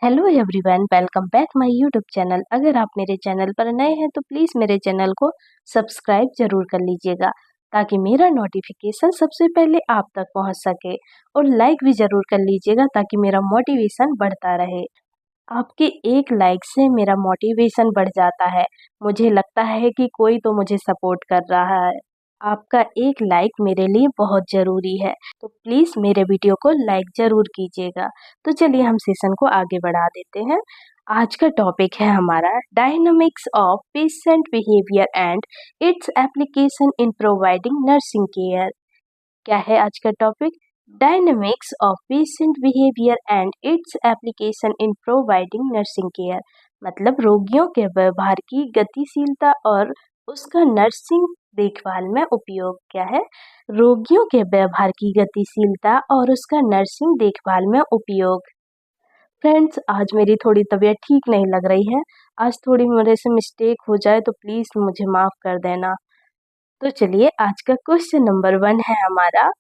Hello everyone, welcome back my YouTube channel. अगर आप मेरे चैनल पर नए हैं तो प्लीज़ मेरे चैनल को सब्सक्राइब जरूर कर लीजिएगा ताकि मेरा नोटिफिकेशन सबसे पहले आप तक पहुंच सके, और लाइक भी ज़रूर कर लीजिएगा ताकि मेरा मोटिवेशन बढ़ता रहे। आपके एक लाइक से मेरा मोटिवेशन बढ़ जाता है। मुझे लगता है कि कोई तो मुझे सपोर्ट कर रहा है। आपका एक लाइक मेरे लिए बहुत ज़रूरी है, तो प्लीज़ मेरे वीडियो को लाइक ज़रूर कीजिएगा। तो चलिए हम सेशन को आगे बढ़ा देते हैं। आज का टॉपिक है हमारा dynamics of patient behaviour and its application in providing nursing care. क्या है आज का topic? Dynamics of patient behaviour and its application in providing nursing care. मतलब रोगियों के व्यवहार की गतिशीलता और उसका नर्सिंग देखभाल में उपयोग। क्या है? रोगियों के व्यवहार की गतिशीलता और उसका नर्सिंग देखभाल में उपयोग। फ्रेंड्स, आज मेरी थोड़ी तबीयत ठीक नहीं लग रही है। आज थोड़ी मेरे से मिस्टेक हो जाए तो प्लीज़ मुझे माफ़ कर देना। तो चलिए, आज का क्वेश्चन नंबर 1 है हमारा।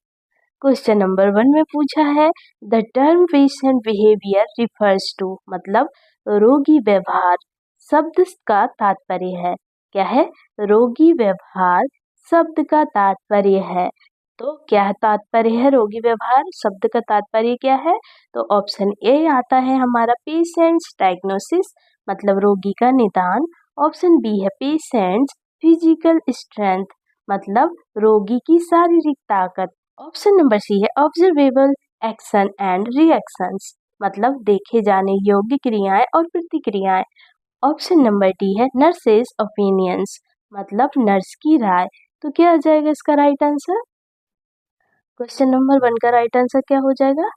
क्वेश्चन नंबर 1 में पूछा है, the term patient behaviour refers to. मतलब रोगी व्यवहार शब्द का तात्पर्य है। क्या है? रोगी व्यवहार शब्द का तात्पर्य है। तो क्या तात्पर्य है रोगी व्यवहार शब्द का तात्पर्य क्या है? तो ऑप्शन ए आता है हमारा पेशेंट्स डायग्नोसिस, मतलब रोगी का निदान। ऑप्शन बी है पेशेंट्स फिजिकल स्ट्रेंथ, मतलब रोगी की शारीरिक ताकत। ऑप्शन नंबर सी है ऑब्जर्वेबल एक्शन एंड रिएक्शंस, मतलब देखे जाने योग्य क्रियाएं और प्रतिक्रियाएं। ऑप्शन नंबर डी है नर्सेस ओपिनियंस, मतलब नर्स की राय। तो क्या आ जाएगा इसका राइट आंसर? क्वेश्चन नंबर 1 का राइट आंसर क्या हो जाएगा?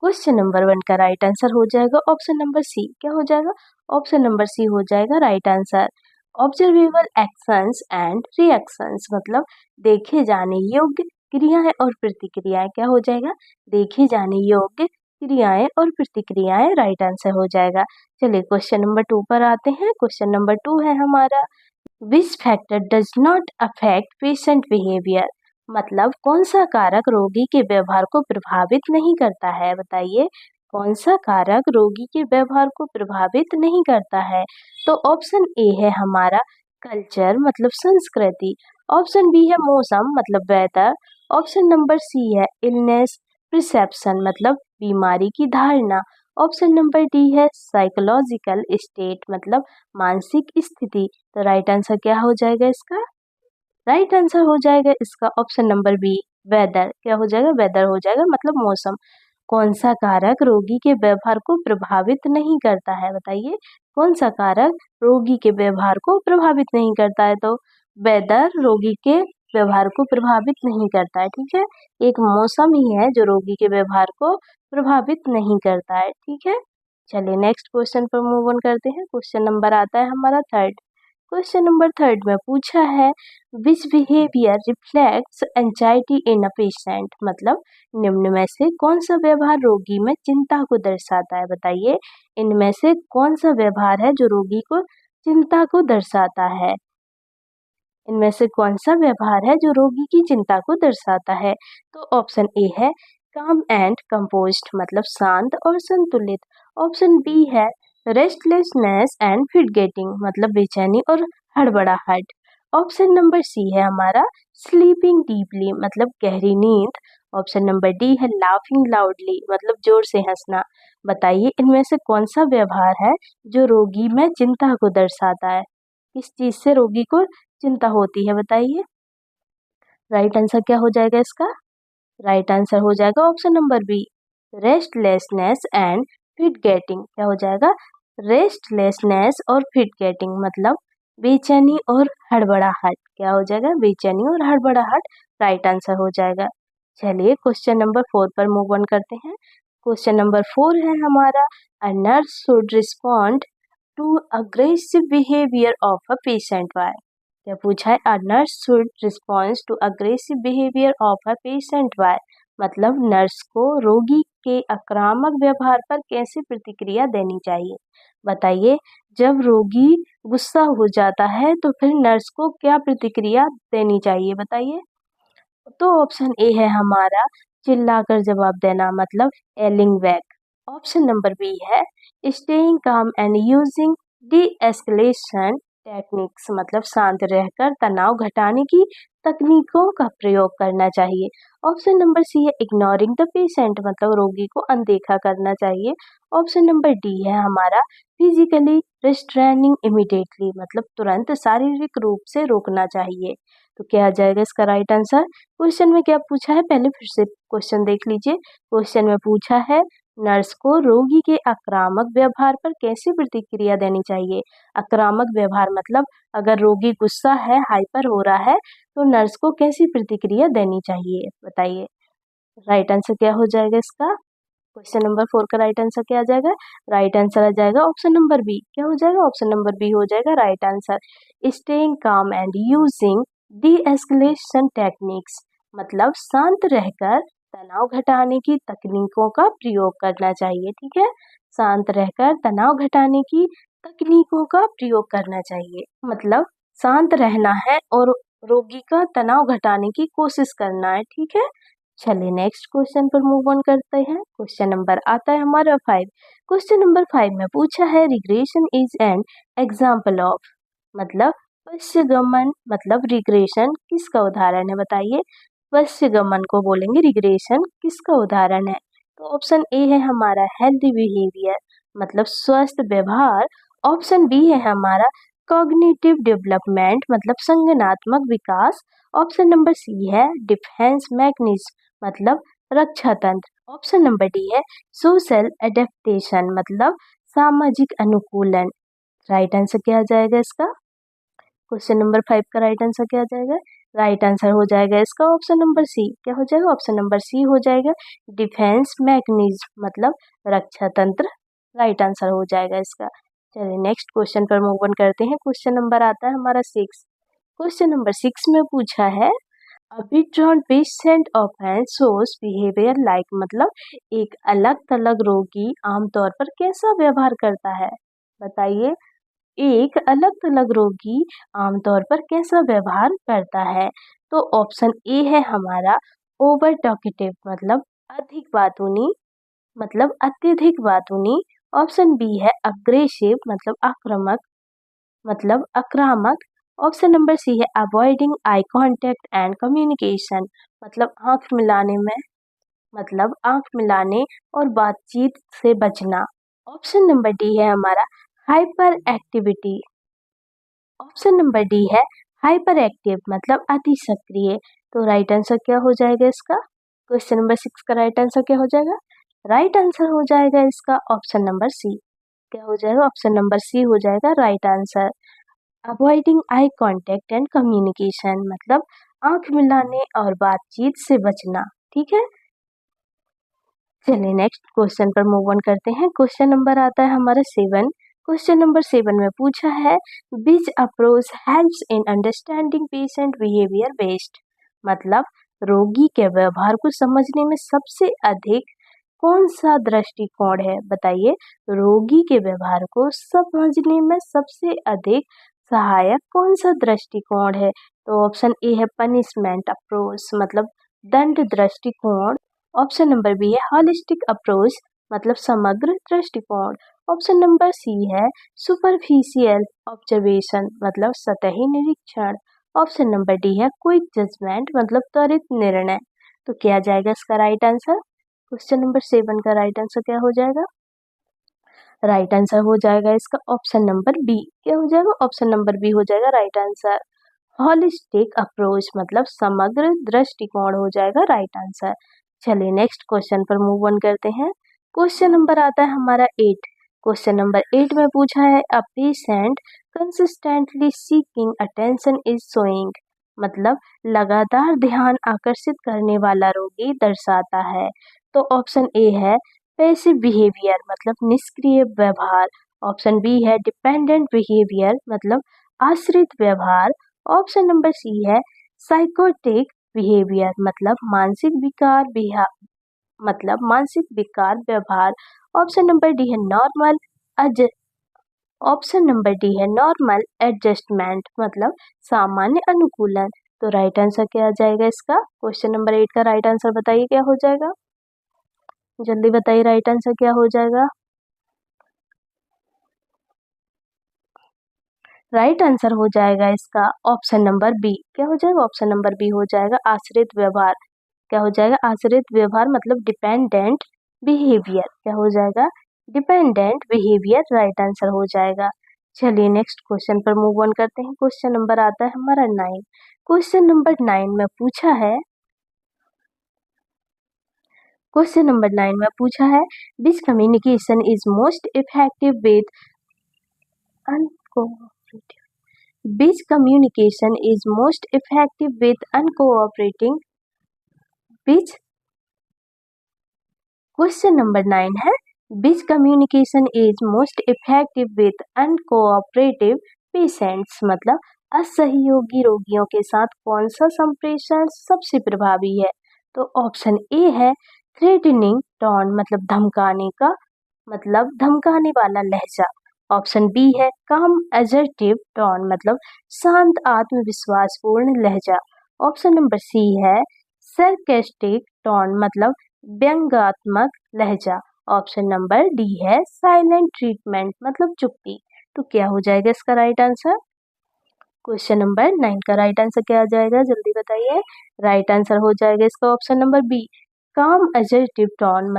क्वेश्चन नंबर 1 का राइट आंसर हो जाएगा ऑप्शन नंबर सी। क्या हो जाएगा? ऑप्शन नंबर सी हो जाएगा right answer. Observable actions and reactions, मतलब देखे जाने योग्य क्रियाएं और प्रतिक्रियाएं। क्या हो जाएगा? देखे जाने योग्य क्रियाएं और प्रतिक्रियाएं राइट आंसर हो जाएगा। चलिए क्वेश्चन नंबर 2 पर आते हैं। क्वेश्चन नंबर 2 है हमारा, which factor does not affect patient behaviour. मतलब कौन सा कारक रोगी के व्यवहार को प्रभावित नहीं करता है? बताइए, कौन सा कारक रोगी के व्यवहार को प्रभावित नहीं करता है? तो ऑप्शन ए है हमारा कल्चर, मतलब संस्कृति। ऑप्शन बी है मौसम, मतलब वेदर। ऑप्शन नंबर सी है इलनेस प्रिसेप्शन, मतलब बीमारी की धारणा। ऑप्शन नंबर डी है साइकोलॉजिकल स्टेट, मतलब मानसिक स्थिति। तो राइट आंसर क्या हो जाएगा इसका? राइट आंसर हो जाएगा इसका ऑप्शन नंबर बी, वेदर। क्या हो जाएगा? वेदर हो जाएगा, मतलब मौसम। कौन सा कारक रोगी के व्यवहार को प्रभावित नहीं करता है? बताइए, कौन सा कारक रोगी के व्यवहार को प्रभावित नहीं करता है? तो वेदर रोगी के व्यवहार को प्रभावित नहीं करता है। ठीक है, एक मौसम ही है जो रोगी के व्यवहार को प्रभावित नहीं करता है। ठीक है, चलिए नेक्स्ट क्वेश्चन पर मूव ऑन करते हैं। क्वेश्चन नंबर आता है हमारा 3rd। क्वेश्चन नंबर 3rd में पूछा है, which behaviour reflects anxiety in a patient. मतलब निम्न में से कौन सा व्यवहार रोगी में चिंता को दर्शाता है? बताइए, इनमें से कौन सा व्यवहार है जो रोगी को चिंता को दर्शाता है? इनमें से कौन सा व्यवहार है जो रोगी की चिंता को दर्शाता है? तो ऑप्शन ए है काम एंड कंपोज्ड, मतलब शांत और संतुलित। ऑप्शन बी है रेस्टलेसनेस एंड फिटगेटिंग, मतलब बेचैनी और हड़बड़ाहट। ऑप्शन नंबर सी है हमारा स्लीपिंग डीपली, मतलब गहरी नींद। ऑप्शन नंबर डी है लाफिंग लाउडली, मतलब जोर से हंसना। बताइए, इनमें से कौन सा व्यवहार है जो रोगी में चिंता को दर्शाता है? किस चीज से रोगी को चिंता होती है? बताइए, राइट आंसर क्या हो जाएगा इसका? राइट आंसर हो जाएगा option number B, restlessness and fidgeting. क्या हो जाएगा? रेस्टलेसनेस और फिट गेटिंग, मतलब बेचैनी और हड़बड़ाहट। क्या हो जाएगा? बेचैनी और हड़बड़ाहट राइट आंसर हो जाएगा। चलिए क्वेश्चन नंबर 4 पर मूव ऑन करते हैं। क्वेश्चन नंबर 4 है हमारा, a nurse should respond to aggressive behaviour of a patient by. क्या पूछा है? A nurse should response to aggressive behaviour of a patient by, मतलब नर्स को रोगी के आक्रामक व्यवहार पर कैसे प्रतिक्रिया देनी चाहिए? बताइए, जब रोगी गुस्सा हो जाता है तो फिर नर्स को क्या प्रतिक्रिया देनी चाहिए? बताइए। तो ऑप्शन ए है हमारा चिल्लाकर जवाब देना, मतलब एलिंग बैक। ऑप्शन नंबर बी है स्टेइंग काम and using D escalation techniques, मतलब शांत रहकर तनाव घटाने की तकनीकों का प्रयोग करना चाहिए। ऑप्शन नंबर सी है इग्नोरिंग द पेशेंट, मतलब रोगी को अनदेखा करना चाहिए। ऑप्शन नंबर डी है हमारा फिजिकली रिस्ट्रेनिंग इमिडिएटली, मतलब तुरंत शारीरिक रूप से रोकना चाहिए। तो क्या आ जाएगा इसका राइट आंसर। क्वेश्चन में क्या पूछा है, पहले फिर से क्वेश्चन देख लीजिए। क्वेश्चन में पूछा है नर्स को रोगी के आक्रामक व्यवहार पर कैसे प्रतिक्रिया देनी चाहिए। आक्रामक व्यवहार मतलब अगर रोगी गुस्सा है, हाइपर हो रहा है, तो नर्स को कैसी प्रतिक्रिया देनी चाहिए, बताइए। राइट आंसर क्या हो जाएगा इसका। क्वेश्चन नंबर 4 का राइट आंसर क्या आ जाएगा। राइट आंसर आ जाएगा ऑप्शन नंबर बी। क्या हो जाएगा, ऑप्शन नंबर बी हो जाएगा राइट आंसर। स्टेइंग काम and using D escalation techniques, मतलब शांत रहकर तनाव घटाने की तकनीकों का प्रयोग करना चाहिए। ठीक है, शांत रहकर तनाव घटाने की तकनीकों का प्रयोग करना चाहिए, मतलब शांत रहना है और रोगी का तनाव घटाने की कोशिश करना है। ठीक है, चलिए नेक्स्ट क्वेश्चन पर मूव ऑन करते हैं। क्वेश्चन नंबर आता है हमारा 5। क्वेश्चन नंबर 5 में पूछा है regression is an example of, मतलब पश्चगमन, मतलब रिग्रेशन किसका उदाहरण है, बताइए। पश्चगमन को बोलेंगे रिग्रेशन किसका उदाहरण है। तो ऑप्शन ए है हमारा हेल्दी बिहेवियर, मतलब स्वस्थ व्यवहार। ऑप्शन बी है हमारा कॉग्निटिव डेवलपमेंट, मतलब संज्ञानात्मक विकास। ऑप्शन नंबर सी है डिफेंस मैकेनिज्म, मतलब रक्षा तंत्र। ऑप्शन नंबर डी है सोशल एडेप्टेशन, मतलब सामाजिक अनुकूलन। राइट आंसर क्या आ जाएगा इसका। क्वेश्चन नंबर 5 का राइट आंसर क्या आ जाएगा। राइट आंसर हो जाएगा इसका ऑप्शन नंबर सी। क्या हो जाएगा, ऑप्शन नंबर सी हो जाएगा डिफेंस मैकेनिज्म, मतलब रक्षा तंत्र। राइट आंसर हो जाएगा इसका। चलिए नेक्स्ट क्वेश्चन पर मूव ऑन करते हैं। क्वेश्चन नंबर आता है हमारा 6। क्वेश्चन नंबर 6 में पूछा है A withdrawn patient often shows behavior like, मतलब एक अलग थलग रोगी आमतौर पर कैसा व्यवहार करता है, बताइए। एक अलग थलग रोगी आमतौर पर कैसा व्यवहार करता है। तो ऑप्शन ए है हमारा ओवर टॉकेटिव, मतलब अधिक बातूनी, मतलब अत्यधिक बातूनी। ऑप्शन बी है अग्रेसिव, मतलब आक्रामक, मतलब आक्रामक। ऑप्शन नंबर सी है avoiding eye contact and communication, मतलब आंख मिलाने में, मतलब आंख मिलाने और बातचीत से बचना। ऑप्शन नंबर डी है हमारा hyper activity. Option number D है हाइपर एक्टिव, मतलब अति सक्रिय। तो राइट आंसर क्या हो जाएगा इसका। क्वेश्चन नंबर 6 का राइट आंसर क्या हो जाएगा। राइट आंसर हो जाएगा इसका ऑप्शन नंबर सी। क्या हो जाएगा, ऑप्शन नंबर सी हो जाएगा right answer. Avoiding eye contact and communication, मतलब आंख मिलाने और बातचीत से बचना। ठीक है, चलिए नेक्स्ट क्वेश्चन पर मूव ऑन करते हैं। क्वेश्चन नंबर आता है हमारा 7। क्वेश्चन नंबर 7 में पूछा है which approach helps in understanding patient behaviour best, मतलब रोगी के व्यवहार को समझने में सबसे अधिक कौन सा दृष्टिकोण है, बताइए। रोगी के व्यवहार को समझने में सबसे अधिक सहायक कौन सा दृष्टिकोण है। तो ऑप्शन ए है पनिशमेंट अप्रोच, मतलब दंड दृष्टिकोण। ऑप्शन नंबर बी है हॉलिस्टिक अप्रोच, मतलब समग्र दृष्टिकोण। ऑप्शन नंबर सी है सुपरफिशियल ऑब्जर्वेशन, मतलब सतही निरीक्षण। ऑप्शन नंबर डी है क्विक जजमेंट, मतलब त्वरित निर्णय। तो क्या जाएगा इसका राइट आंसर। क्वेश्चन नंबर 7 का राइट आंसर क्या हो जाएगा। राइट आंसर हो जाएगा इसका ऑप्शन नंबर बी। क्या हो जाएगा, ऑप्शन नंबर बी हो जाएगा राइट आंसर। हॉलिस्टिक अप्रोच, मतलब समग्र दृष्टिकोण हो जाएगा राइट आंसर। चलिए नेक्स्ट क्वेश्चन पर मूव ऑन करते हैं। क्वेश्चन नंबर आता है हमारा 8। क्वेश्चन नंबर 8 में पूछा है a patient consistently seeking attention is showing, मतलब लगातार ध्यान आकर्षित करने वाला रोगी दर्शाता है। तो ऑप्शन ए है पैसिव बिहेवियर, मतलब निष्क्रिय व्यवहार। ऑप्शन बी है डिपेंडेंट बिहेवियर, मतलब आश्रित व्यवहार। ऑप्शन नंबर सी है साइकोटिक बिहेवियर, मतलब मानसिक विकार व्यवहार। ऑप्शन नंबर डी है ऑप्शन नंबर डी है नॉर्मल एडजस्टमेंट, मतलब सामान्य अनुकूलन। तो राइट आंसर क्या आ जाएगा इसका। क्वेश्चन नंबर 8 का राइट आंसर बताइए क्या हो जाएगा। जल्दी बताइए राइट आंसर क्या हो जाएगा। राइट आंसर हो जाएगा इसका ऑप्शन नंबर बी। क्या हो जाएगा? ऑप्शन नंबर बी हो जाएगा आश्रित व्यवहार। क्या हो जाएगा? आश्रित व्यवहार मतलब डिपेंडेंट बिहेवियर। क्या हो जाएगा? डिपेंडेंट बिहेवियर राइट आंसर हो जाएगा। चलिए नेक्स्ट क्वेश्चन पर मूव ऑन करते हैं। क्वेश्चन नंबर आता है हमारा 9। क्वेश्चन नंबर 9 में पूछा है which communication is most effective with uncooperative Which communication is most effective with uncooperating? Which Question number 9 है Which communication is most effective with uncooperative patients? मतलब असहयोगी रोगियों के साथ कौन सा संप्रेषण सबसे प्रभावी है? तो ऑप्शन ए है थ्रेटनिंग टोन मतलब धमकाने वाला लहजा। ऑप्शन बी है काम एजर्टिव टोन मतलब शांत आत्मविश्वासपूर्ण लहजा। ऑप्शन नंबर सी है सरकेस्टिक टोन मतलब व्यंग्यात्मक लहजा। ऑप्शन नंबर डी है साइलेंट ट्रीटमेंट मतलब चुप्पी। तो क्या हो जाएगा इसका राइट आंसर? क्वेश्चन नंबर 9 का राइट आंसर क्या आ जाएगा? जल्दी बताइए। राइट आंसर हो जाएगा इसका ऑप्शन नंबर बी काम एजर्टिव टोन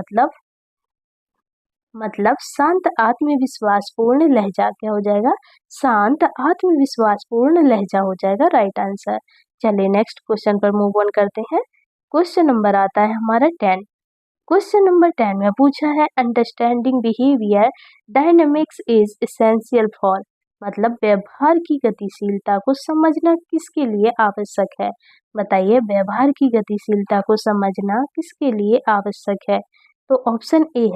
मतलब शांत आत्मविश्वासपूर्ण लहजा। क्या हो जाएगा? शांत आत्मविश्वासपूर्ण लहजा हो जाएगा राइट आंसर। चलिए नेक्स्ट क्वेश्चन पर मूव ऑन करते हैं। क्वेश्चन नंबर आता है हमारा 10। क्वेश्चन नंबर 10 में पूछा है understanding behaviour dynamics is essential for मतलब व्यवहार की गतिशीलता को समझना किसके लिए आवश्यक है? बताइए व्यवहार की गतिशीलता को समझना किसके लिए आवश्यक है? तो ऑप्शन ए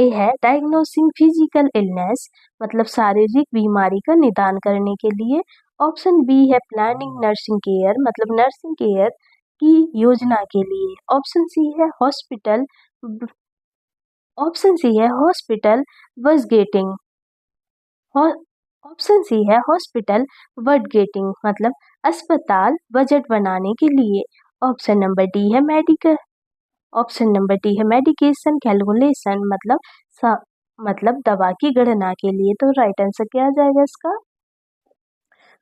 है डायग्नोसिंग फिजिकल इलनेस मतलब शारीरिक बीमारी का निदान करने के लिए। ऑप्शन बी है प्लानिंग नर्सिंग केयर मतलब नर्सिंग केयर की योजना के लिए। ऑप्शन सी है हॉस्पिटल बजट मतलब अस्पताल बजट बनाने के लिए। ऑप्शन नंबर डी है मेडिकेशन कैलकुलेशन मतलब दवा की गणना के लिए। तो राइट आंसर क्या आ जाएगा इसका?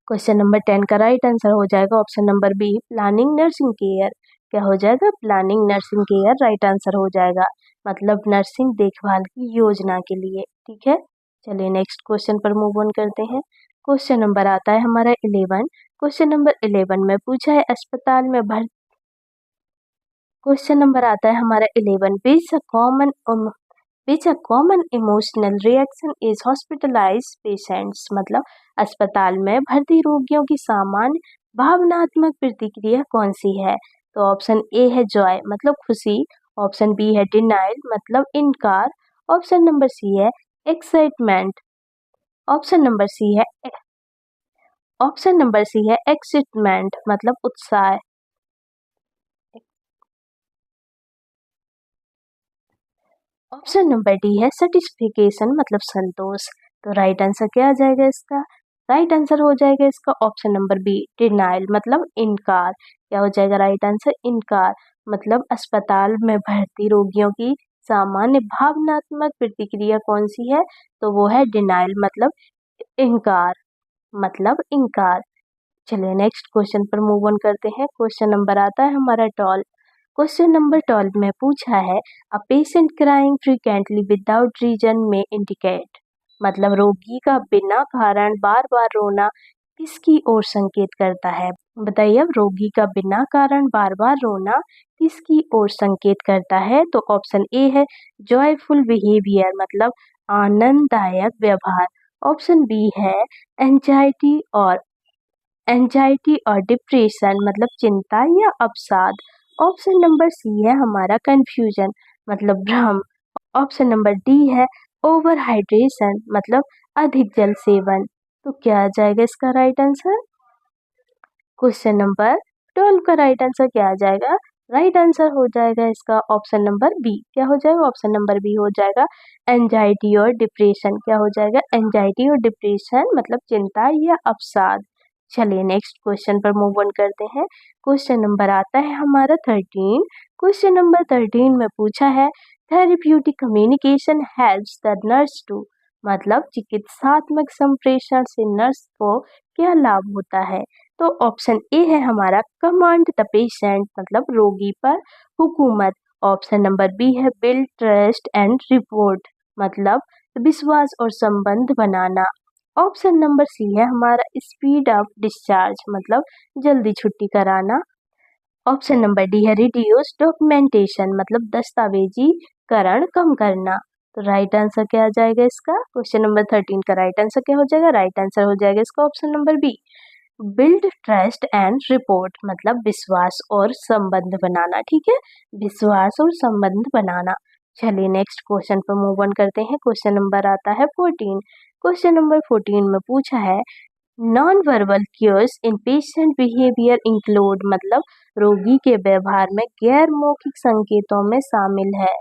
क्वेश्चन नंबर 10 का राइट आंसर हो जाएगा option number B planning nursing care. क्या हो जाएगा? Planning nursing care right answer हो जाएगा मतलब नर्सिंग देखभाल की योजना के लिए। ठीक है, चलिए नेक्स्ट क्वेश्चन पर मूव ऑन करते हैं। क्वेश्चन नंबर आता है हमारा 11। क्वेश्चन नंबर 11 में पूछा है अस्पताल में भर्ती क्वेश्चन नंबर आता है हमारा 11 which a common emotional reaction is hospitalised patients मतलब अस्पताल में भर्ती रोगियों की सामान्य भावनात्मक प्रतिक्रिया कौन सी है? तो ऑप्शन ए है जॉय मतलब खुशी। ऑप्शन बी है डिनाइल मतलब इनकार। ऑप्शन नंबर सी है एक्साइटमेंट। ऑप्शन नंबर सी है एक्साइटमेंट मतलब उत्साह। ऑप्शन नंबर डी है सेटिस्फिकेशन मतलब संतोष। तो राइट आंसर क्या आ जाएगा इसका? राइट आंसर हो जाएगा इसका ऑप्शन नंबर बी डिनाइल मतलब इनकार। क्या हो जाएगा राइट आंसर? इनकार मतलब अस्पताल में भर्ती रोगियों की सामान्य भावनात्मक प्रतिक्रिया कौन सी है? तो वो है डिनाइल इनकार मतलब इनकार। चलिए नेक्स्ट क्वेश्चन पर मूव ऑन करते हैं। क्वेश्चन नंबर आता है हमारा 12। क्वेश्चन नंबर 12 में पूछा है a patient crying frequently without reason में इंडिकेट मतलब रोगी का बिना कारण बार बार रोना किसकी ओर संकेत करता है? बताइए अब रोगी का बिना कारण बार बार रोना किसकी ओर संकेत करता है? तो ऑप्शन ए है जॉयफुल बिहेवियर मतलब आनंददायक व्यवहार। ऑप्शन बी है एंजाइटी और डिप्रेशन मतलब चिंता या अवसाद। ऑप्शन नंबर सी है हमारा कंफ्यूजन मतलब भ्रम। ऑप्शन नंबर डी है ओवर हाइड्रेशन मतलब अधिक जल सेवन। तो क्या आ जाएगा इसका राइट आंसर? क्वेश्चन नंबर 12 का राइट आंसर क्या आ जाएगा? राइट आंसर हो जाएगा इसका ऑप्शन नंबर बी। क्या हो जाएगा? ऑप्शन नंबर बी हो जाएगा एंजाइटी और डिप्रेशन। क्या हो जाएगा? एंजाइटी और डिप्रेशन मतलब चिंता या अवसाद। चलिए नेक्स्ट क्वेश्चन पर मूव ऑन करते हैं। क्वेश्चन नंबर आता है हमारा 13। क्वेश्चन नंबर 13 में पूछा है therapeutic communication helps the nurse to, मतलब चिकित्सात्मक संप्रेषण से नर्स को क्या लाभ होता है। तो ऑप्शन ए है हमारा कमांड द पेशेंट, मतलब रोगी पर हुकूमत। ऑप्शन नंबर बी है बिल्ड ट्रस्ट एंड रिपोर्ट, मतलब विश्वास और संबंध बनाना। ऑप्शन नंबर सी है हमारा स्पीड ऑफ डिस्चार्ज, मतलब जल्दी छुट्टी कराना। ऑप्शन नंबर डी है रिड्यूस डॉक्यूमेंटेशन, मतलब दस्तावेजीकरण कम करना। तो राइट आंसर क्या आ जाएगा इसका? क्वेश्चन नंबर 13 का राइट आंसर क्या हो जाएगा? राइट आंसर हो जाएगा इसका option number B, build trust and rapport, मतलब विश्वास और संबंध बनाना। ठीक है, विश्वास और संबंध बनाना। चलिए नेक्स्ट क्वेश्चन पर मूव ऑन करते हैं। क्वेश्चन नंबर आता है 14। क्वेश्चन नंबर 14 में पूछा है नॉन वर्बल क्यूज इन पेशेंट बिहेवियर इंक्लूड, मतलब रोगी के व्यवहार में गैर मौखिक संकेतों में शामिल है।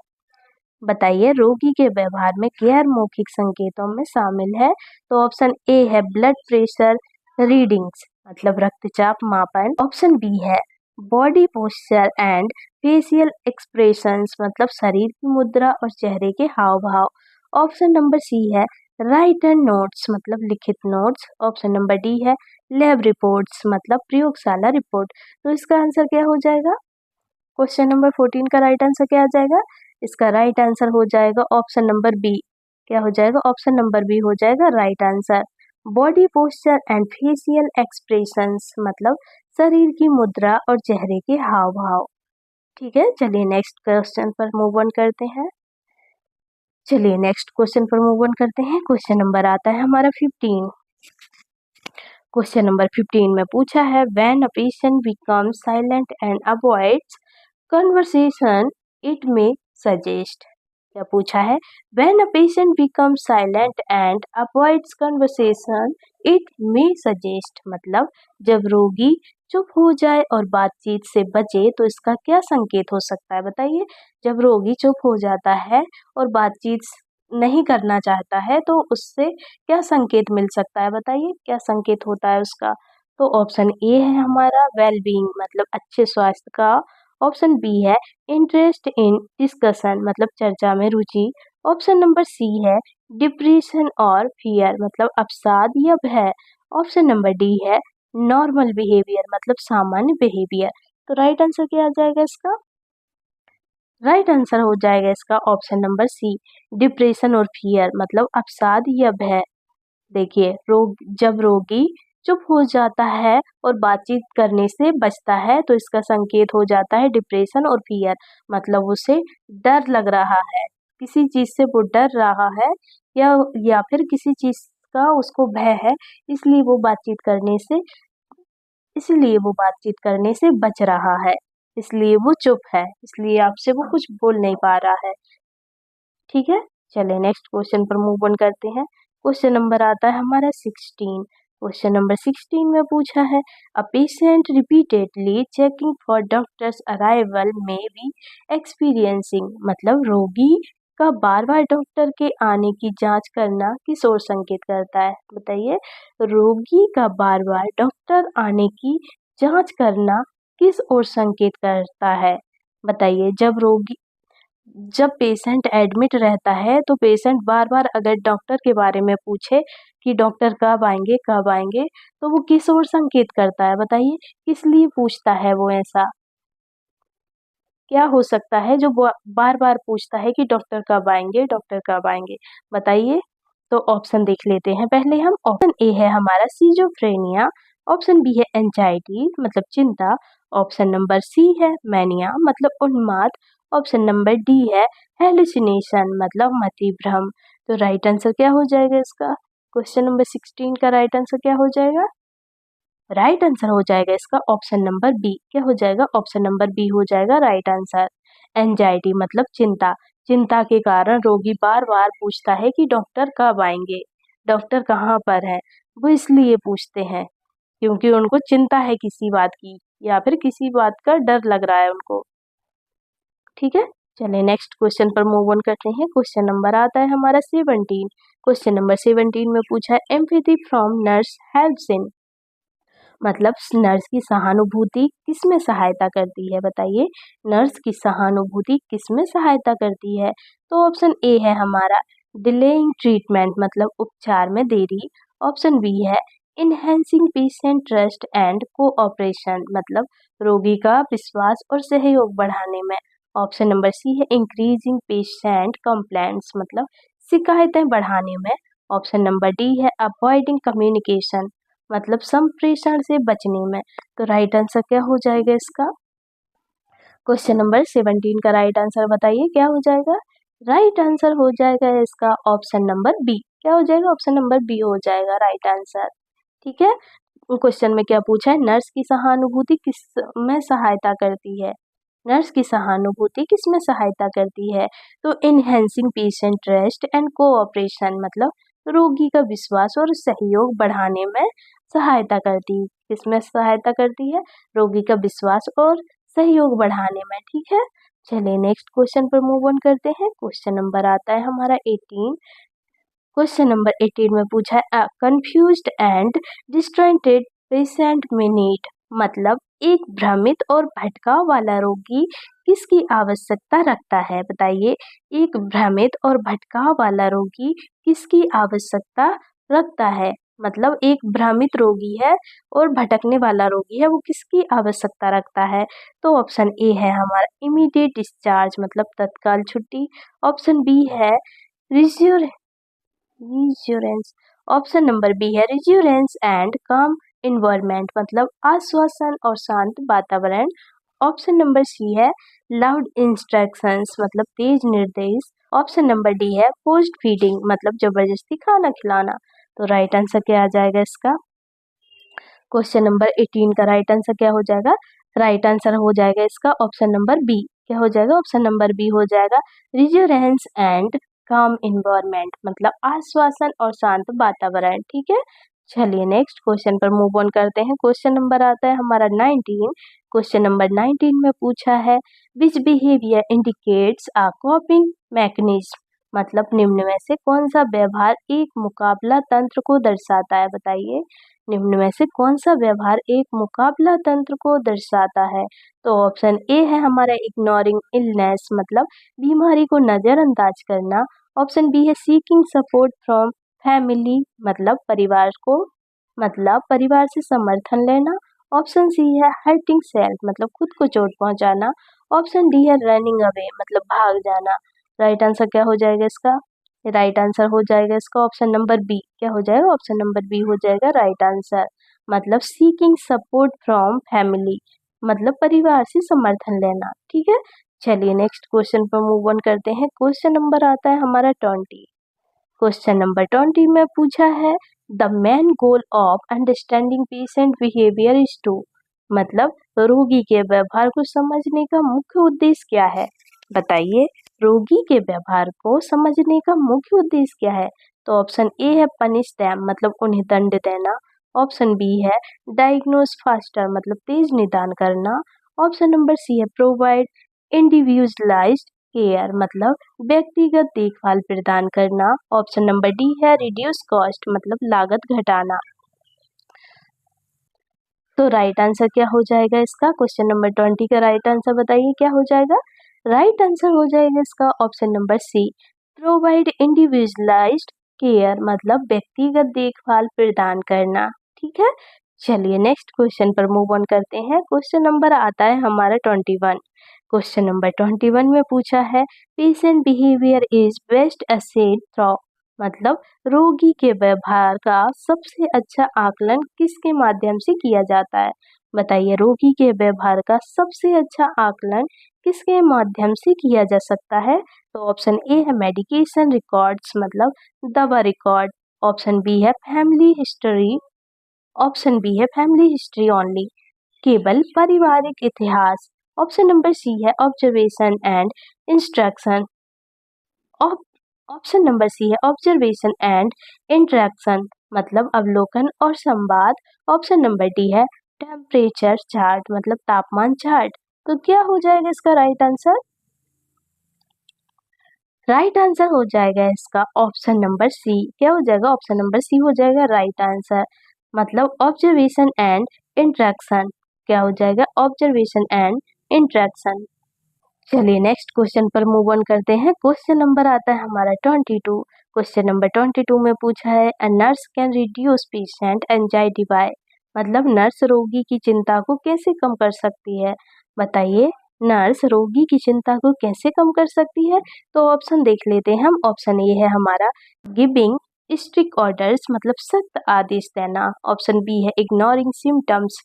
बताइए रोगी के व्यवहार में गैर मौखिक संकेतों में शामिल है। तो ऑप्शन ए है ब्लड प्रेशर रीडिंग्स, मतलब रक्तचाप मापन। ऑप्शन बी है body posture and facial expressions, मतलब शरीर की मुद्रा और चेहरे के हाव भाव। ऑप्शन नंबर सी है राइटन नोट्स, मतलब लिखित नोट्स। ऑप्शन नंबर डी है लैब रिपोर्ट्स, मतलब प्रयोगशाला रिपोर्ट। तो इसका आंसर क्या हो जाएगा? क्वेश्चन नंबर 14 का राइट आंसर क्या आ जाएगा? इसका राइट आंसर हो जाएगा ऑप्शन नंबर बी। क्या हो जाएगा? ऑप्शन नंबर बी हो जाएगा right answer. Body posture and facial expressions, मतलब शरीर की मुद्रा और चेहरे के हाव भाव। ठीक है, चलिए नेक्स्ट क्वेश्चन पर मूव ऑन करते हैं। चलिए नेक्स्ट क्वेश्चन पर मूव ऑन करते हैं। क्वेश्चन नंबर आता है हमारा 15। क्वेश्चन नंबर 15 में पूछा है when a patient becomes silent and avoids conversation it में सजेस्ट। क्या पूछा है? When a patient becomes silent and avoids conversation it में सजेस्ट, मतलब जब रोगी चुप हो जाए और बातचीत से बचे तो इसका क्या संकेत हो सकता है? बताइए, जब रोगी चुप हो जाता है और बातचीत नहीं करना चाहता है तो उससे क्या संकेत मिल सकता है? बताइए क्या संकेत होता है उसका? तो ऑप्शन ए है हमारा वेल बीइंग, मतलब अच्छे स्वास्थ्य का। ऑप्शन बी है इंटरेस्ट इन डिस्कशन, मतलब चर्चा में रुचि। ऑप्शन नंबर सी है डिप्रेशन और फियर, मतलब अवसाद या भय। ऑप्शन नंबर डी है नॉर्मल बिहेवियर, मतलब सामान्य बिहेवियर। तो राइट आंसर क्या आ जाएगा इसका? राइट आंसर हो जाएगा इसका ऑप्शन नंबर सी, डिप्रेशन और फियर, मतलब अवसाद या भय। देखिए जब रोगी चुप हो जाता है और बातचीत करने से बचता है तो इसका संकेत हो जाता है डिप्रेशन और फियर, मतलब उसे डर लग रहा है, किसी चीज से वो डर रहा है या फिर किसी चीज का उसको भय है, इसलिए वो बातचीत करने से इसलिए वो बातचीत करने से बच रहा है, इसलिए वो चुप है, इसलिए आपसे वो कुछ बोल नहीं पा रहा है। ठीक है, चलिए नेक्स्ट क्वेश्चन पर मूव ऑन करते हैं। क्वेश्चन नंबर आता है हमारा 16। क्वेश्चन नंबर 16 में पूछा है a patient repeatedly checking for doctors arrival में बी एक्सपीरियंसिंग, मतलब रोगी का बार बार डॉक्टर के आने की जांच करना किस ओर संकेत करता है? बताइए, रोगी का बार बार डॉक्टर आने की जांच करना किस ओर संकेत करता है? बताइए, जब पेशेंट एडमिट रहता है तो पेशेंट बार बार अगर डॉक्टर के बारे में पूछे कि डॉक्टर कब आएंगे तो वो किस ओर संकेत करता है? बताइए, किस लिए पूछता है वो ऐसा? क्या हो सकता है जो बार बार पूछता है कि डॉक्टर कब आएंगे, डॉक्टर कब आएंगे? बताइए। तो ऑप्शन देख लेते हैं पहले हम। ऑप्शन ए है हमारा सीजोफ्रेनिया। ऑप्शन बी है एंजाइटी, मतलब चिंता। ऑप्शन नंबर सी है मैनिया, मतलब उन्माद। ऑप्शन नंबर डी है हेलुसिनेशन, मतलब मति भ्रम। तो राइट आंसर क्या हो जाएगा इसका? क्वेश्चन नंबर 16 का राइट आंसर क्या हो जाएगा? राइट आंसर हो जाएगा इसका ऑप्शन नंबर बी। क्या हो जाएगा? ऑप्शन नंबर बी हो जाएगा राइट आंसर। एंजाइटी मतलब चिंता, चिंता के कारण रोगी बार बार पूछता है कि डॉक्टर कब आएंगे, डॉक्टर कहाँ पर है। वो इसलिए पूछते हैं क्योंकि उनको चिंता है किसी बात की या फिर किसी बात का डर लग रहा है उनको। ठीक है, चलिए नेक्स्ट क्वेश्चन पर मूव ऑन करते हैं। क्वेश्चन नंबर आता है हमारा 17। क्वेश्चन नंबर 17 में पूछा है empathy from nurse helps in, मतलब नर्स की सहानुभूति किस में सहायता करती है, बताइए नर्स की सहानुभूति किस में सहायता करती है। तो ऑप्शन ए है हमारा डिलेइंग ट्रीटमेंट मतलब उपचार में देरी। ऑप्शन बी है enhancing patient trust and cooperation मतलब रोगी का विश्वास और सहयोग बढ़ाने में। ऑप्शन नंबर सी है इंक्रीजिंग पेशेंट कंप्लेंट्स मतलब शिकायतें बढ़ाने में। ऑप्शन नंबर डी है अवॉइडिंग कम्युनिकेशन मतलब संप्रेषण से बचने में। तो राइट आंसर क्या हो जाएगा इसका? क्वेश्चन नंबर 17 का राइट आंसर बताइए क्या हो जाएगा? राइट आंसर हो जाएगा इसका ऑप्शन नंबर बी। क्या हो जाएगा? ऑप्शन नंबर बी हो जाएगा राइट आंसर। ठीक है, क्वेश्चन में क्या पूछा है, नर्स की सहानुभूति किस में सहायता करती है? नर्स की सहानुभूति किस में सहायता करती है? तो enhancing patient trust and cooperation मतलब रोगी का विश्वास और सहयोग बढ़ाने में सहायता करती है। किस में सहायता करती है? रोगी का विश्वास और सहयोग बढ़ाने में। ठीक है, चलिए नेक्स्ट क्वेश्चन पर मूव ऑन करते हैं। क्वेश्चन नंबर आता है हमारा 18। क्वेश्चन नंबर 18 में पूछा है कंफ्यूज्ड एंड डिस्ट्रैक्टेड पेशेंट में नीड मतलब एक भ्रमित और भटकाव वाला रोगी किसकी आवश्यकता रखता है? बताइए एक भ्रमित और भटकाव वाला रोगी किसकी आवश्यकता रखता है? मतलब एक भ्रमित रोगी है और भटकने वाला रोगी है, वो किसकी आवश्यकता रखता है? तो ऑप्शन ए है हमारा इमीडिएट डिस्चार्ज मतलब तत्काल छुट्टी। ऑप्शन बी है रिज्यूरेंस। ऑप्शन नंबर बी है रिज्यूरेंस एंड काम इन्वायरमेंट मतलब आश्वासन और शांत वातावरण। ऑप्शन नंबर सी है लाउड इंस्ट्रक्शंस मतलब तेज निर्देश। ऑप्शन नंबर डी है पोस्ट फीडिंग मतलब जबरदस्ती खाना खिलाना। तो राइट आंसर क्या आ जाएगा इसका? क्वेश्चन नंबर 18 का राइट आंसर क्या हो जाएगा? राइट आंसर हो जाएगा इसका ऑप्शन नंबर बी। क्या हो जाएगा? ऑप्शन नंबर बी हो जाएगा रिज्यूरेंस एंड काम इन्वायरमेंट मतलब आश्वासन और शांत वातावरण। ठीक है, चलिए नेक्स्ट क्वेश्चन पर मूव ऑन करते हैं। क्वेश्चन नंबर आता है हमारा 19। क्वेश्चन नंबर 19 में पूछा है which behaviour indicates a coping mechanism मतलब निम्न में से कौन सा व्यवहार एक मुकाबला तंत्र को दर्शाता है? बताइए निम्न में से कौन सा व्यवहार एक मुकाबला तंत्र को दर्शाता है? तो ऑप्शन ए है हमारा इग्नोरिंग इलनेस मतलब बीमारी को नजरअंदाज करना। ऑप्शन बी है सीकिंग सपोर्ट फ्रॉम फैमिली मतलब परिवार से समर्थन लेना। ऑप्शन सी है हर्टिंग सेल्फ मतलब खुद को चोट पहुंचाना। ऑप्शन डी है रनिंग अवे मतलब भाग जाना। राइट आंसर क्या हो जाएगा इसका? राइट आंसर हो जाएगा इसका ऑप्शन नंबर बी। क्या हो जाएगा? ऑप्शन नंबर बी हो जाएगा राइट आंसर मतलब सीकिंग सपोर्ट फ्रॉम फैमिली मतलब परिवार से समर्थन लेना। ठीक है, चलिए नेक्स्ट क्वेश्चन पर मूव ऑन करते हैं। क्वेश्चन नंबर आता है हमारा 20। क्वेश्चन नंबर 20 में पूछा है the main goal of understanding patient behaviour is to मतलब रोगी के व्यवहार को समझने का मुख्य उद्देश्य क्या है? बताइए रोगी के व्यवहार को समझने का मुख्य उद्देश्य क्या है? तो ऑप्शन ए है पनिश देम मतलब उन्हें दंड देना। ऑप्शन बी है डायग्नोस फास्टर मतलब तेज निदान करना। ऑप्शन नंबर सी है प्रोवाइड इंडिविजुअलाइज्ड केयर मतलब व्यक्तिगत देखभाल प्रदान करना। ऑप्शन नंबर डी है रिड्यूस कॉस्ट मतलब लागत घटाना। तो राइट आंसर क्या हो जाएगा इसका? क्वेश्चन नंबर 20 का राइट आंसर बताइए क्या हो जाएगा? राइट आंसर हो जाएगा इसका option number C provide individualised care मतलब व्यक्तिगत देखभाल प्रदान करना। ठीक है, चलिए नेक्स्ट क्वेश्चन पर मूव ऑन करते हैं। क्वेश्चन नंबर आता है हमारा 21। क्वेश्चन नंबर 21 में पूछा है patient behaviour is best assessed through मतलब रोगी के व्यवहार का सबसे अच्छा आकलन किसके माध्यम से किया जाता है? बताइए रोगी के व्यवहार का सबसे अच्छा आकलन किसके माध्यम से किया जा सकता है? तो ऑप्शन ए है मेडिकेशन रिकॉर्ड्स मतलब दवा रिकॉर्ड। ऑप्शन बी है फैमिली हिस्ट्री। ऑप्शन बी है फैमिली हिस्ट्री ओनली केवल पारिवारिक इतिहास। ऑप्शन नंबर सी है observation and instruction. Option number C है ऑब्जर्वेशन एंड इंटरेक्शन मतलब अवलोकन और संवाद। ऑप्शन नंबर डी है टेम्परेचर चार्ट मतलब तापमान चार्ट। तो क्या हो जाएगा इसका राइट आंसर? राइट आंसर हो जाएगा इसका ऑप्शन नंबर सी। क्या हो जाएगा? ऑप्शन नंबर सी हो जाएगा राइट आंसर मतलब ऑब्जर्वेशन एंड इंट्रैक्शन। क्या हो जाएगा? Observation and interaction. चलिए नेक्स्ट क्वेश्चन पर मूव ऑन करते हैं। क्वेश्चन नंबर आता है हमारा 22। क्वेश्चन नंबर 22 में पूछा है a nurse can reduce patient anxiety by, मतलब नर्स रोगी की चिंता को कैसे कम कर सकती है? बताइए, नर्स रोगी की चिंता को कैसे कम कर सकती है? तो ऑप्शन देख लेते हैं हम। ऑप्शन ए है हमारा गिविंग स्ट्रिक्ट ऑर्डर्स, मतलब सख्त आदेश देना। ऑप्शन बी है इग्नोरिंग सिम्टम्स,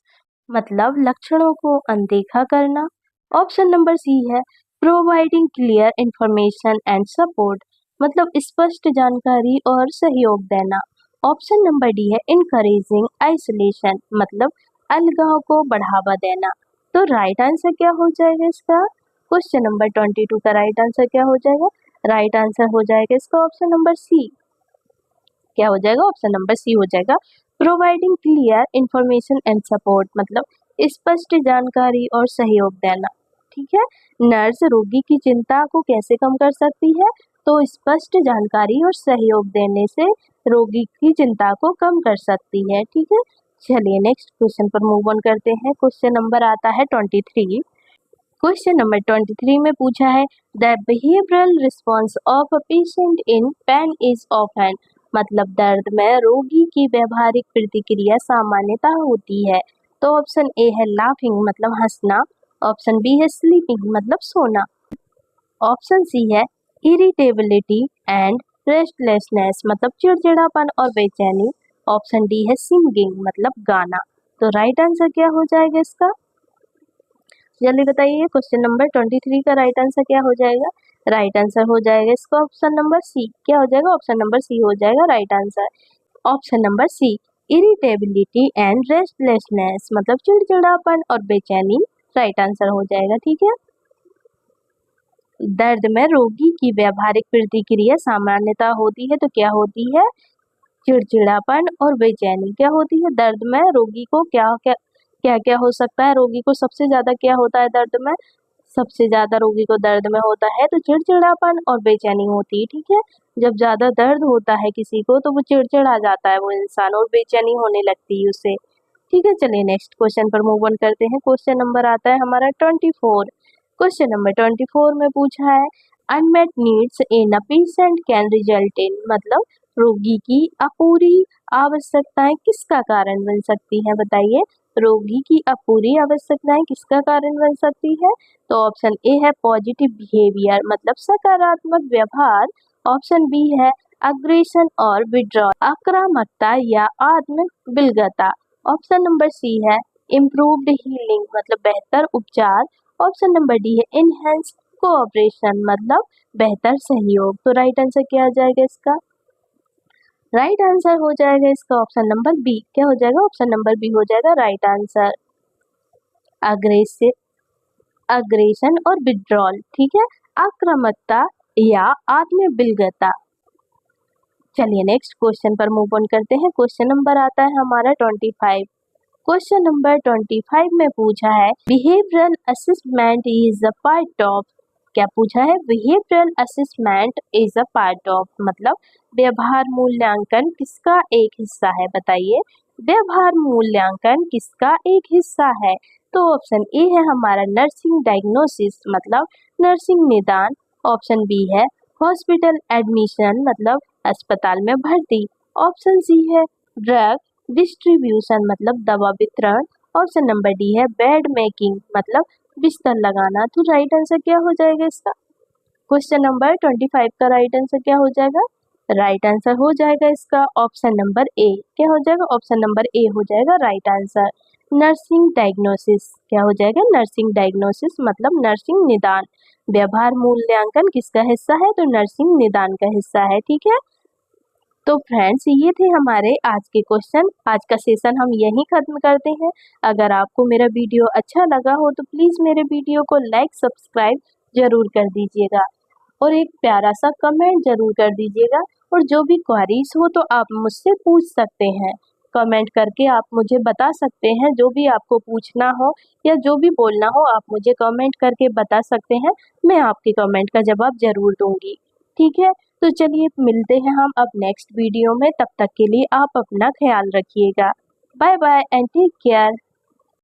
मतलब लक्षणों को अनदेखा करना। ऑप्शन नंबर सी है providing clear information and support, मतलब स्पष्ट जानकारी और सहयोग देना। ऑप्शन नंबर डी है इनकरेजिंग आइसोलेशन, मतलब अलगाव को बढ़ावा देना। तो राइट आंसर क्या हो जाएगा इसका? क्वेश्चन नंबर 22 का राइट आंसर क्या हो जाएगा? राइट आंसर हो जाएगा इसका ऑप्शन नंबर सी। क्या हो जाएगा? ऑप्शन नंबर सी हो जाएगा providing clear information and support, मतलब स्पष्ट जानकारी और सहयोग देना। ठीक है, नर्स रोगी की चिंता को कैसे कम कर सकती है? तो स्पष्ट जानकारी और सहयोग देने से रोगी की चिंता को कम कर सकती है। ठीक है, चलिए नेक्स्ट क्वेश्चन पर मूव ऑन करते हैं। क्वेश्चन नंबर आता है 23। क्वेश्चन नंबर 23 में पूछा है the behavioural response of a patient in pen is often, मतलब दर्द में रोगी की व्यवहारिक प्रतिक्रिया सामान्यता होती है। तो ऑप्शन ए है लाफिंग, मतलब हंसना। ऑप्शन बी है स्लीपिंग, मतलब सोना। ऑप्शन सी है इरिटेबिलिटी एंड रेस्टलेसनेस, मतलब चिड़चिड़ापन और बेचैनी। ऑप्शन डी है सिंगिंग, मतलब गाना। तो राइट आंसर क्या हो जाएगा इसका? जल्दी बताइए। क्वेश्चन नंबर 23 का राइट आंसर क्या हो जाएगा? राइट आंसर हो जाएगा इसका ऑप्शन नंबर सी। क्या हो जाएगा? ऑप्शन नंबर सी हो जाएगा right answer. Option number C irritability and restlessness, मतलब चिड़चिड़ापन और बेचैनी राइट आंसर हो जाएगा। ठीक है, दर्द में रोगी की व्यावहारिक प्रतिक्रिया सामान्यता होती है, तो क्या होती है? चिड़चिड़ापन और बेचैनी। क्या होती है दर्द में रोगी को? क्या क्या क्या क्या हो सकता है रोगी को? सबसे ज्यादा क्या होता है दर्द में? सबसे ज्यादा रोगी को दर्द में होता है तो चिड़चिड़ापन और बेचैनी होती है। ठीक है, जब ज्यादा दर्द होता है किसी को तो वो चिड़चिड़ा जाता है वो इंसान, और बेचैनी होने लगती है उसे। ठीक है, चलिए नेक्स्ट क्वेश्चन पर मूव ऑन करते हैं। क्वेश्चन नंबर आता है हमारा 24। क्वेश्चन नंबर 24 में पूछा है unmet needs in a patient can result in, मतलब रोगी की अपूरी आवश्यकताएं किसका कारण बन सकती हैं? बताइए, रोगी की अपूरी आवश्यकताएं किसका कारण बन सकती है? तो ऑप्शन ए है पॉजिटिव बिहेवियर, मतलब सकारात्मक व्यवहार। ऑप्शन बी है अग्रेशन और विड्रॉल, आक्रामकता या आत्म विलगता। ऑप्शन नंबर सी है इम्प्रूव्ड हीलिंग, मतलब बेहतर उपचार। ऑप्शन नंबर डी है इनहेंस कोऑपरेशन, मतलब बेहतर सहयोग। तो राइट आंसर क्या आ जाएगा इसका? राइट आंसर हो जाएगा इसका ऑप्शन नंबर बी। क्या हो जाएगा? ऑप्शन नंबर बी हो जाएगा राइट आंसर, अग्रेसिव अग्रेशन और विड्रॉल। ठीक है, आक्रामकता या आत्म विलगता। चलिए नेक्स्ट क्वेश्चन पर मूव ऑन करते हैं। क्वेश्चन नंबर आता है हमारा 25। क्वेश्चन नंबर 25 में पूछा है behavioural assessment is a part of, क्या पूछा है? Behavioural assessment is a part of, मतलब व्यवहार मूल्यांकन किसका एक हिस्सा है? बताइए, व्यवहार मूल्यांकन किसका एक हिस्सा है? तो ऑप्शन ए है हमारा नर्सिंग डायग्नोसिस, मतलब नर्सिंग निदान। ऑप्शन बी है हॉस्पिटल एडमिशन, मतलब अस्पताल में भर्ती। ऑप्शन सी है ड्रग डिस्ट्रीब्यूशन, मतलब दवा वितरण। ऑप्शन नंबर डी है बेड मेकिंग, मतलब बिस्तर लगाना। तो राइट आंसर क्या हो जाएगा इसका? क्वेश्चन नंबर 25 का राइट आंसर क्या हो जाएगा? राइट आंसर हो जाएगा इसका ऑप्शन नंबर ए। क्या हो जाएगा? ऑप्शन नंबर ए हो जाएगा राइट आंसर, नर्सिंग डायग्नोसिस। क्या हो जाएगा? नर्सिंग डायग्नोसिस, मतलब नर्सिंग निदान। व्यवहार मूल्यांकन किसका हिस्सा है? तो नर्सिंग निदान का हिस्सा है। ठीक है, तो फ्रेंड्स ये थे हमारे आज के क्वेश्चन। आज का सेशन हम यहीं खत्म करते हैं। अगर आपको मेरा वीडियो अच्छा लगा हो तो प्लीज़ मेरे वीडियो को लाइक सब्सक्राइब जरूर कर दीजिएगा और एक प्यारा सा कमेंट जरूर कर दीजिएगा। और जो भी क्वारीज हो तो आप मुझसे पूछ सकते हैं, कमेंट करके आप मुझे बता सकते हैं। जो भी आपको पूछना हो या जो भी बोलना हो आप मुझे कमेंट करके बता सकते हैं, मैं आपके कमेंट का जवाब जरूर दूंगी। ठीक है, तो चलिए मिलते हैं हम अब नेक्स्ट वीडियो में। तब तक के लिए आप अपना ख्याल रखिएगा। Bye bye and take care.